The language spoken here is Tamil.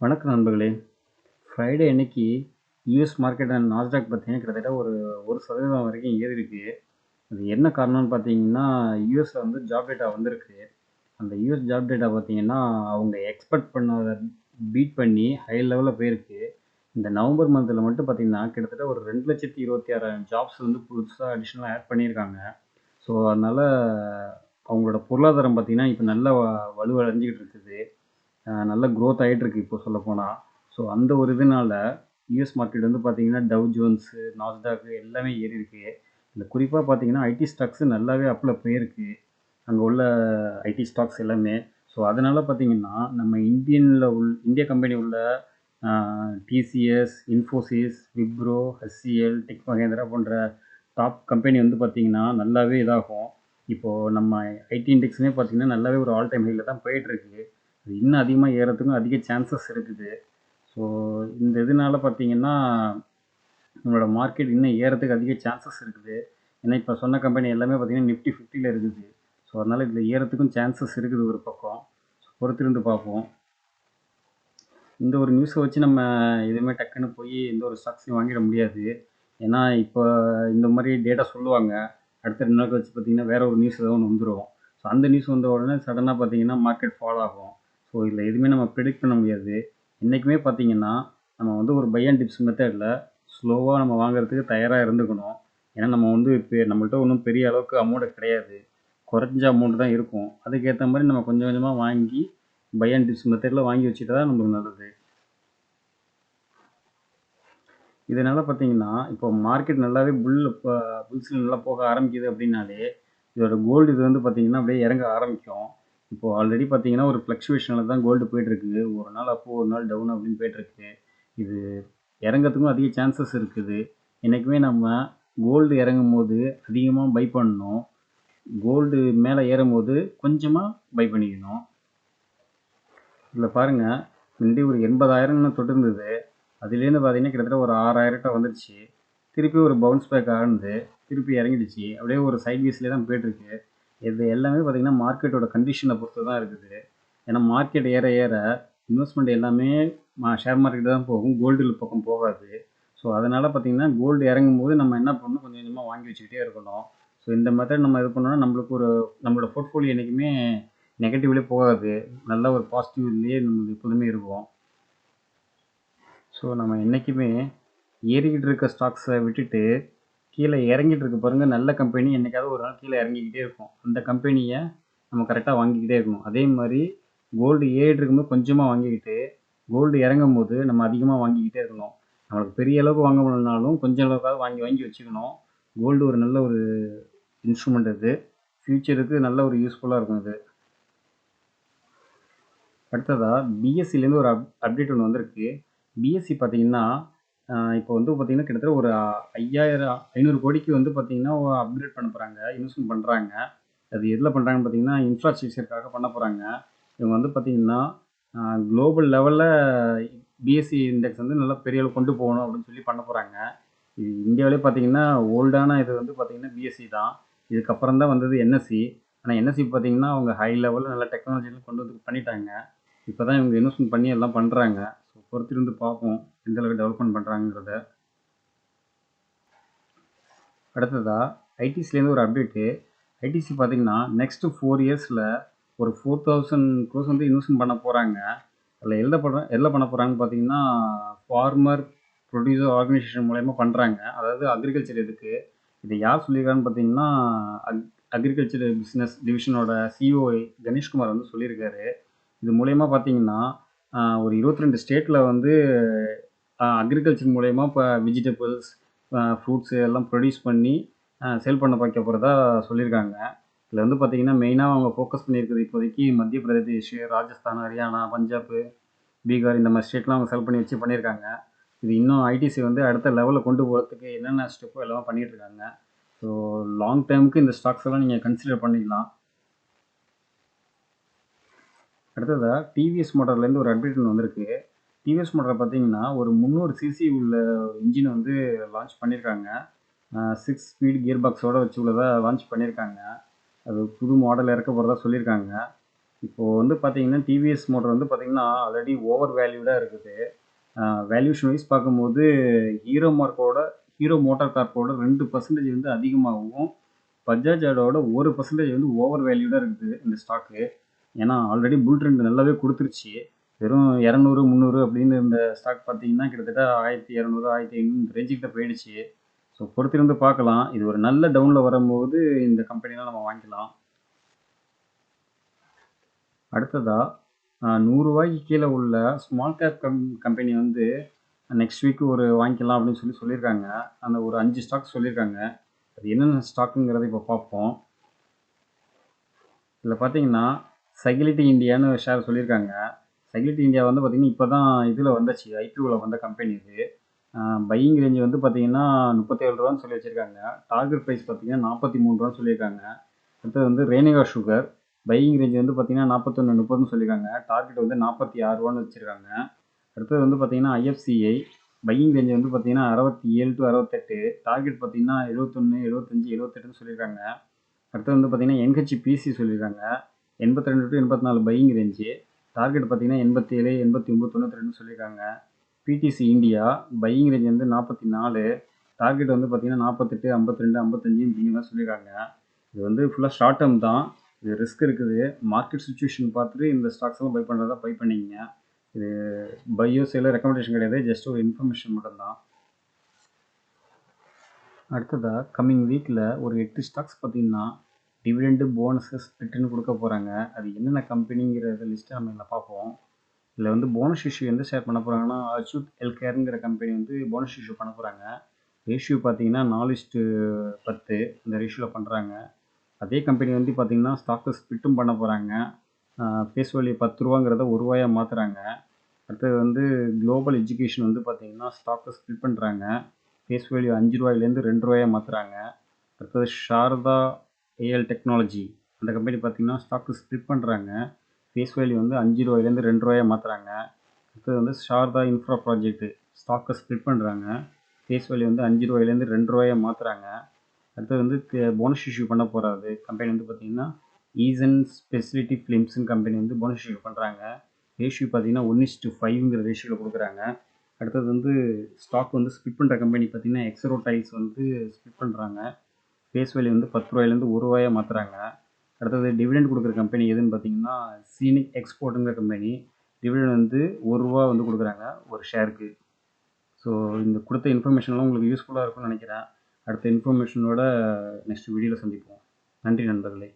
வணக்கம் நண்பர்களே. ஃப்ரைடே அன்னைக்கு யுஎஸ் மார்க்கெட் அண்ட் நாஸ்டாக் பார்த்தீங்கன்னா கிட்டத்தட்ட ஒரு 1% வரைக்கும் ஏறிருக்கு. அது என்ன காரணம்னு பார்த்தீங்கன்னா, யுஎஸ்ல வந்து ஜாப் டேட்டா வந்திருக்கு. அந்த யுஎஸ் ஜாப் டேட்டா பார்த்தீங்கன்னா, அவங்க எக்ஸ்பெக்ட் பண்ணத பீட் பண்ணி ஹை லெவல்ல போயிருக்கு. இந்த நவம்பர் மந்த்ல மட்டும் பார்த்தீங்கன்னா, கிட்டத்தட்ட ஒரு 2,26,000 ஜாப்ஸ் வந்து புதுசா அடிஷனலா ஆட் பண்ணியிருக்காங்க. ஸோ, அதனால அவங்களோட பொருளாதாரம் பார்த்தீங்கன்னா, இப்ப நல்லா வலுவடைஞ்சுகிட்டு இருக்குது. நல்ல குரோத் ஆயிட்டு இருக்கு இப்போ சொல்லப்போனா. ஸோ அந்த ஒரு இதனால யுஎஸ் மார்க்கெட் வந்து பார்த்தீங்கன்னா, டவ் ஜோன்ஸு, நாஸ்டாக் எல்லாமே ஏறியிருக்கு. இதில குறிப்பா பார்த்தீங்கன்னா, ஐடி ஸ்டாக்ஸ் நல்லாவே அப்ல போயிருக்கு. அங்க உள்ள ஐடி ஸ்டாக்ஸ் எல்லாமே. ஸோ அதனால பார்த்தீங்கன்னா, நம்ம இந்திய கம்பெனி உள்ள அ TCS, Infosys, Wipro, HCL, Tech Mahindra போன்ற டாப் கம்பெனி வந்து பார்த்தீங்கன்னா, நல்லாவே இதாகும். இப்போ நம்ம ஐடி இண்டெக்ஸுமே பார்த்தீங்கன்னா, நல்லாவே ஒரு ஆல் டைம் ஹைல தான் போயிட்டுருக்கு. அது இன்னும் அதிகமா ஏறதுக்கும் அதிக சான்சஸ் இருக்குது. ஸோ இந்த இதனால பார்த்தீங்கன்னா, நம்மளோட மார்க்கெட் இன்னும் ஏறதுக்கு அதிக சான்சஸ் இருக்குது. ஏன்னா, இப்ப சொன்ன கம்பெனி எல்லாமே பார்த்தீங்கன்னா, நிஃப்டி 50ல இருக்குது. ஸோ அதனால இதில ஏறதுக்கும் சான்சஸ் இருக்குது ஒரு பக்கம். பொறுத்திருந்து பார்ப்போம். இந்த ஒரு நியூஸ வச்சு நம்ம எதுவுமே டக்குன்னு போய் எந்த ஒரு ஸ்டாக்ஸையும் வாங்கிட முடியாது. ஏன்னா, இப்போ இந்த மாரி டேட்டா சொல்லுவாங்க. அடுத்த 2 நாள் கழிச்சு பார்த்தீங்கன்னா, வேற ஒரு நியூஸ் ஏதோ ஒண்ணு வந்துரும். ஸோ அந்த நியூஸ் வந்த உடனே சடனா பார்த்தீங்கன்னா, மார்க்கெட் ஃபால் ஆகும். ஸோ இதில எதுவுமே நம்ம ப்ரிடிக்ட் பண்ண முடியாது. என்னைக்குமே பார்த்தீங்கன்னா, நம்ம வந்து ஒரு பை அண்ட் டிப்ஸ் மெத்தட்ல ஸ்லோவா நம்ம வாங்குறதுக்கு தயாரா இருந்துக்கணும். ஏன்னா, நம்ம வந்து இப்ப நம்மள்ட்ட ஒண்ணும் பெரிய அளவுக்கு அமௌண்ட் கிடையாது. குறைஞ்ச அமௌண்ட் தான் இருக்கும். அதுக்கேத்த மாரி நம்ம கொஞ்சம் கொஞ்சமா வாங்கி பை அண்ட் டிப்ஸ் மெத்தட்ல வாங்கி வச்சுட்டா தான் நமக்கு நல்லது. இதனால பார்த்தீங்கன்னா, இப்போ மார்க்கெட் நல்லாவே புல்ஸ்ல நல்லா போக ஆரம்பிக்குது அப்படின்னாலே, இதோட கோல்டு இது வந்து பார்த்தீங்கன்னா, அப்படியே இறங்க ஆரம்பிக்கும். இப்போ ஆல்ரெடி பார்த்தீங்கன்னா, ஒரு ஃப்ளக்சுவேஷன்ல தான் கோல்டு போயிட்டுருக்கு. ஒரு நாள் அப், ஒரு நாள் டவுன் அப்படின்னு போயிட்டுருக்கு. இது இறங்கறதுக்கும் அதிக சான்சஸ் இருக்குது. என்னைக்குமே நம்ம கோல்டு இறங்கும்போது அதிகமா பை பண்ணணும். கோல்டு மேல ஏறும்போது கொஞ்சமா பை பண்ணிக்கணும். இதில பாருங்க, முன்னாடி ஒரு 80,000ன்னு தொட்டிருந்தது. அதிலேருந்து பார்த்தீங்கன்னா, கிட்டத்தட்ட ஒரு 6,000 வந்துருச்சு. திருப்பி ஒரு பவுன்ஸ் பேக் ஆனது. திருப்பி இறங்கிடுச்சு. அப்படியே ஒரு சைட்வேஸ்லயே தான் போயிட்டுருக்கு. இது எல்லாமே பார்த்தீங்கன்னா, மார்க்கெட்டோட கண்டிஷன பொறுத்து தான் இருக்குது. ஏன்னா மார்க்கெட் ஏற ஏற இன்வெஸ்ட்மெண்ட் எல்லாமே ஷேர் மார்க்கெட் தான் போகும். கோல்டு பக்கம் போகாது. ஸோ அதனால பார்த்தீங்கன்னா, கோல்டு இறங்கும்போது நம்ம என்ன பண்ணணும், கொஞ்சம் கொஞ்சமா வாங்கி வச்சுக்கிட்டே இருக்கணும். ஸோ இந்த மெத்தட் நம்ம இது பண்ணோம்னா, நம்மளோட போர்ட்ஃபோலியோ என்னைக்குமே நெகட்டிவ்லயே போகாது. நல்ல ஒரு பாசிட்டிவ்லயே நம்மளுக்கு எப்போதுமே இருக்கும். ஸோ நம்ம என்னைக்குமே ஏறிக்கிட்டு இருக்க ஸ்டாக்ஸை விட்டுட்டு கீழே இறங்கிட்டு இருக்கு பாருங்க, நல்ல கம்பெனி என்னைக்காவது ஒரு நாள் கீழே இறங்கிக்கிட்டே இருக்கும். அந்த கம்பெனியை நம்ம கரெக்டாக வாங்கிக்கிட்டே இருக்கணும். அதே மாதிரி கோல்டு ஏறிட்டு இருக்கும்போது கொஞ்சமாக வாங்கிக்கிட்டு கோல்டு இறங்கும் போது நம்ம அதிகமாக வாங்கிக்கிட்டே இருக்கணும். நம்மளுக்கு பெரிய அளவுக்கு வாங்க முடியலனாலும் கொஞ்சம் அளவுக்காவது வாங்கி வாங்கி வச்சுக்கணும். கோல்டு ஒரு நல்ல ஒரு இன்ஸ்ட்ருமெண்ட் இது. ஃப்யூச்சருக்கு நல்ல ஒரு யூஸ்ஃபுல்லாக இருக்கும் இது. அடுத்ததா பிஎஸ்சிலேருந்து ஒரு அப்டேட் ஒன்று வந்திருக்கு. பிஎஸ்சி பார்த்தீங்கன்னா, இப்போ வந்து பார்த்தீங்கன்னா, கிட்டத்தட்ட ஒரு 500 கோடிக்கு வந்து பார்த்தீங்கன்னா, அப்கிரேட் பண்ண போறாங்க. இன்வெஸ்ட்மென்ட் பண்றாங்க. அது எதில பண்றாங்கன்னு பார்த்தீங்கன்னா, இன்ஃப்ராஸ்ட்ரக்சர்க்காக பண்ண போறாங்க. இவங்க வந்து பார்த்தீங்கன்னா, அ குளோபல் லெவல்ல பிஎஸ்சி இண்டெக்ஸ் வந்து நல்லா பெரிய அளவுக்கு கொண்டு போகணும் அப்படின்னு சொல்லி பண்ண போறாங்க. இது இந்தியாவிலே பார்த்தீங்கன்னா, ஓல்டான இது வந்து பார்த்தீங்கன்னா, பிஎஸ்சி தான். இதுக்கப்புறம் தான் வந்தது என்எஸ்சி. ஆனா என்எஸ்சி பார்த்தீங்கன்னா, அவங்க ஹை லெவல்ல நல்ல டெக்னாலஜிலாம் கொண்டு வந்து பண்ணிட்டாங்க. இப்போ தான் இவங்க இன்வெஸ்ட்மென்ட் பண்ணி எல்லாம் பண்றாங்க. ஸோ பொறுத்திருந்து பார்ப்போம். எந்த அளவுக்கு டெவலப்மெண்ட் பண்றாங்கங்கிறத. அடுத்ததா ஐடிசிலேருந்து ஒரு அப்டேட்டு. ஐடிசி பார்த்தீங்கன்னா, நெக்ஸ்ட் 4 இயர்ஸ்ல ஒரு 4000 க்ரோர்ஸ் வந்து இன்வெஸ்ட்மென்ட் பண்ண போறாங்க. அதில எதில பண்ண போறாங்கன்னு பார்த்தீங்கன்னா, ஃபார்மர் ப்ரொடியூசர் ஆர்கனைசேஷன் மூலியமா பண்றாங்க. அதாவது அக்ரிகல்ச்சர் இதுக்கு. இத யார் சொல்லியிருக்காருன்னு பார்த்தீங்கன்னா, அக் அக்ரிகல்ச்சர் பிசினஸ் டிவிஷனோட சிஇஓ கணேஷ்குமார் வந்து சொல்லியிருக்காரு. இது மூலியமா பார்த்தீங்கன்னா, ஒரு 22 ஸ்டேட்ல வந்து அக்ரிகல்ச்சர் மூலியமா இப்ப வெஜிடபிள்ஸ், ஃப்ரூட்ஸ் எல்லாம் ப்ரொடியூஸ் பண்ணி சேல் பண்ண வைக்க போறதா சொல்லியிருக்காங்க. இதுல வந்து பார்த்தீங்கன்னா, மெயினா அவங்க ஃபோக்கஸ் பண்ணியிருக்கிறது இப்போதைக்கு மத்திய பிரதேஷ், ராஜஸ்தான், ஹரியானா, பஞ்சாப், பீகார் இந்த மாரி ஸ்டேட்லாம் அவங்க செலக்ட் பண்ணி வச்சு பண்ணியிருக்காங்க. இது இன்னும் ஐடிசி வந்து அடுத்த லெவல்ல கொண்டு போறதுக்கு என்னென்ன ஸ்டெப்போ எல்லாம் பண்ணிட்டு இருக்காங்க. ஸோ லாங் டேர்முக்கு இந்த ஸ்டாக்ஸ் எல்லாம் நீங்க கன்சிடர் பண்ணிக்கலாம். அடுத்ததா டிவிஎஸ் மோட்டார்லேருந்து ஒரு அப்டேட் ஒண்ணு வந்திருக்கு. டிவிஎஸ் மோட்டார் பார்த்தீங்கன்னா, ஒரு 300 சிசி உள்ள இன்ஜின் வந்து லான்ச் பண்ணியிருக்காங்க. 6 ஸ்பீட் கியர் பாக்ஸோட வச்சு உள்ளதா லான்ச் பண்ணியிருக்காங்க. அது புது மாடல் இறக்க போறதா சொல்லியிருக்காங்க. இப்போது வந்து பார்த்தீங்கன்னா டிவிஎஸ் மோட்டார் வந்து பார்த்தீங்கன்னா ஆல்ரெடி ஓவர் வேல்யூடாக இருக்குது. வேல்யூஷன் வைஸ் பார்க்கும்போது ஹீரோ மார்க்கோட ஹீரோ மோட்டார் கார்ப்போட 2% வந்து அதிகமாகவும், பஜாஜ் ஆடோட 1% வந்து ஓவர் வேல்யூடாக இருக்குது இந்த ஸ்டாக்கு. ஏன்னா ஆல்ரெடி புல் ட்ரெண்ட் நல்லாவே கொடுத்துருச்சு. வெறும் 200, 300 அப்படின்னு இந்த ஸ்டாக் பார்த்தீங்கன்னா கிட்டத்தட்ட 1200, 1500 இந்த ரேஞ்சுக்கிட்ட போயிடுச்சு. ஸோ பொறுத்திருந்து பார்க்கலாம். இது ஒரு நல்ல டவுனில் வரும்போது இந்த கம்பெனிலாம் நம்ம வாங்கிக்கலாம். அடுத்ததா ரூ. 100 கீழே உள்ள ஸ்மால் கேப் கம்பெனி வந்து நெக்ஸ்ட் வீக் ஒரு வாங்கிக்கலாம் அப்படின்னு சொல்லியிருக்காங்க. அந்த ஒரு 5 ஸ்டாக் சொல்லியிருக்காங்க. அது என்னென்ன ஸ்டாக்குங்கிறத இப்போ பார்ப்போம். இதில் பார்த்தீங்கன்னா செக்யூரிட்டி இந்தியான்னு ஷேர் சொல்லியிருக்காங்க. செக்யூரிட்டி இந்தியா வந்து பார்த்தீங்கன்னா இப்போ தான் இதில் வந்துச்சு, ஐபிஓவில் வந்த கம்பெனி இது. பையிங் ரேஞ்ச் வந்து பார்த்தீங்கன்னா ரூ. 37 சொல்லி வச்சுருக்காங்க. டார்கெட் ப்ரைஸ் பார்த்தீங்கன்னா ரூ. 43 சொல்லியிருக்காங்க. அடுத்தது வந்து ரேணுகா சுகர் பையிங் ரேஞ்ச் வந்து பார்த்தீங்கன்னா 41, 30ன்னு சொல்லியிருக்காங்க. டார்கெட் வந்து ரூ. 46 வச்சுருக்காங்க. அடுத்தது வந்து பார்த்தீங்கன்னா ஐஎஃப்சிஐ பையிங் ரேஞ்ச் வந்து பார்த்தீங்கன்னா 67 to 68, டார்கெட் பார்த்தீங்கன்னா 71, 75, 78ன்னு சொல்லியிருக்காங்க. அடுத்தது வந்து பார்த்தீங்கன்னா என்ஹெச்பிசி சொல்லியிருக்காங்க 82 to 84 பையிங் ரேஞ்சு, டார்கெட் பார்த்தீங்கன்னா 87, 89, 92ன்னு சொல்லியிருக்காங்க. பிடிசி இந்தியா பையிங் ரேஞ்ச் வந்து 44, டார்கெட் வந்து பார்த்தீங்கன்னா 48, 52, 55 இப்படிலாம் சொல்லியிருக்காங்க. இது வந்து ஃபுல்லாக ஷார்ட் டேர்ம் தான். இது ரிஸ்க் இருக்குது. மார்க்கெட் சுச்சுவேஷன் பார்த்துட்டு இந்த ஸ்டாக்ஸ் எல்லாம் பை பண்ணுறதா பை பண்ணிக்கங்க. இது பையோ சேலோ ரெக்கமெண்டேஷன் கிடையாது, ஜஸ்ட் ஒரு இன்ஃபர்மேஷன் மட்டும்தான். அடுத்ததாக கம்மிங் வீக்கில் ஒரு 8 ஸ்டாக்ஸ் பார்த்தீங்கன்னா டிவிடெண்டு போனஸஸ் ஸ்பிளிட்னு கொடுக்க போகிறாங்க. அது என்னென்ன கம்பெனிங்கிற லிஸ்ட்டை நம்ம இதில் பார்ப்போம். இதில் வந்து போனஸ் இஷ்யூ எந்த ஷேர் பண்ண போகிறாங்கன்னா அச்சூட் ஹெல்த்கேருங்கிற கம்பெனி வந்து போனஸ் இஷ்யூ பண்ண போகிறாங்க. ரேஷியோ பார்த்தீங்கன்னா 4:10 இந்த ரேஷியோவில் பண்ணுறாங்க. அதே கம்பெனி வந்து பார்த்தீங்கன்னா ஸ்டாக்கை ஸ்பிளிட்டும் பண்ண போகிறாங்க. ஃபேஸ் வேல்யூ ரூ. 10ங்கிறத ரூ. 1 மாற்றுறாங்க. அடுத்தது வந்து குளோபல் எஜுகேஷன் வந்து பார்த்தீங்கன்னா ஸ்டாக்கை ஸ்பிளிட் பண்ணுறாங்க. ஃபேஸ் வேல்யூ ரூ. 5லேருந்து ரூ. 2 மாற்றுறாங்க. அடுத்தது சாரதா ஏஎல் டெக்னாலஜி அந்த கம்பெனி பார்த்தீங்கன்னா ஸ்டாக்கு ஸ்பிளிட் பண்ணுறாங்க. ஃபேஸ் வேல்யூ வந்து ரூ. 5லேருந்து ரூ. 2 மாற்றுறாங்க. அடுத்தது வந்து சாரதா இன்ஃப்ரா ப்ராஜெக்ட் ஸ்டாக்கை ஸ்பிளிட் பண்ணுறாங்க. ஃபேஸ் வேல்யூ வந்து ரூ. 5லேருந்து ரூ. 2 மாற்றுறாங்க. அடுத்தது வந்து போனஸ் இஷ்யூ பண்ண போகிறது கம்பெனி வந்து பார்த்தீங்கன்னா ஈசன் ஸ்பெசிலிட்டி ஃபிலிம்ஸ்னு கம்பெனி வந்து போனஸ் இஷ்யூ பண்ணுறாங்க. ரேஷியோ பார்த்தீங்கன்னா 1:5ங்கிற ரேஷியோவில் கொடுக்குறாங்க. அடுத்தது வந்து ஸ்டாக் வந்து ஸ்பிளிட் பண்ணுற கம்பெனி பார்த்தீங்கன்னா எக்ஸரோ டைல்ஸ் வந்து ஸ்பிளிட் பண்ணுறாங்க. ஃபேஸ் வேல்யூ வந்து ரூ. 10லேருந்து ரூ. 1 மாற்றுறாங்க. அடுத்தது டிவிடெண்ட் கொடுக்குற கம்பெனி எதுன்னு பார்த்தீங்கன்னா சீனிக் எக்ஸ்போர்ட்டுங்கிற கம்பெனி டிவிடெண்ட் வந்து ரூ. 1 வந்து கொடுக்குறாங்க ஒரு ஷேருக்கு. ஸோ இந்த கொடுத்த இன்ஃபர்மேஷன்லாம் உங்களுக்கு யூஸ்ஃபுல்லாக இருக்கும்னு நினைக்கிறேன். அடுத்த இன்ஃபர்மேஷனோட நெக்ஸ்ட் வீடியோவில் சந்திப்போம். நன்றி நண்பர்களே.